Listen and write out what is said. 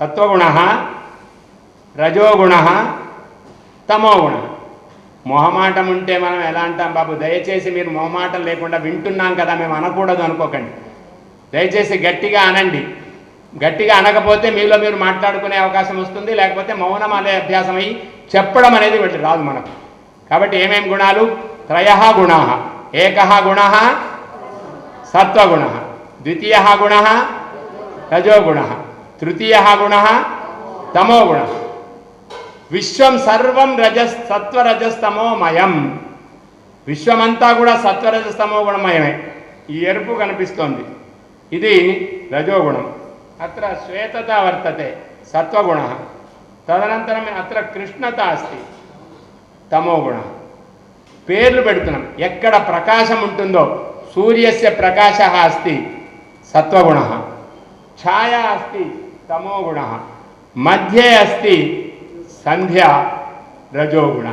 సత్వగుణ, రజోగుణ, తమోగుణ. మొహమాటం ఉంటే మనం ఎలా అంటాం? బాబు దయచేసి మీరు మొహమాటం లేకుండా వింటున్నాం కదా మేము అనకూడదు అనుకోకండి. దయచేసి గట్టిగా అనండి. గట్టిగా అనకపోతే మీలో మీరు మాట్లాడుకునే అవకాశం వస్తుంది, లేకపోతే మౌనం అనే అభ్యాసం అయ్యి చెప్పడం అనేది వెళ్ళి రాదు మనకు. కాబట్టి ఏమేమి గుణాలు? త్రయ గుణా. ఏక గుణ సత్వగుణ, ద్వితీయ గుణ రజోగుణ, తృతీయ గుణ తమోగుణ. విశ్వం సర్వం సత్వరజస్తమోమయం. విశ్వమంతా కూడా సత్వరజస్తమో గుణమయమే. ఈ ఎరుపు కనిపిస్తోంది, ఇది రజోగుణం. అత్ర శ్వేతత వర్తతే సత్వగుణ. తదనంతరం అత్ర కృష్ణత అస్తి తమోగుణ. పేర్లు పెడుతున్నాం. ఎక్కడ ప్రకాశం ఉంటుందో సూర్యస్య ప్రకాశ అస్తి సత్వగుణ, ఛాయా అస్తి తమోగుణ, మధ్యే అస్తి సంధ్యా రజోగుణ.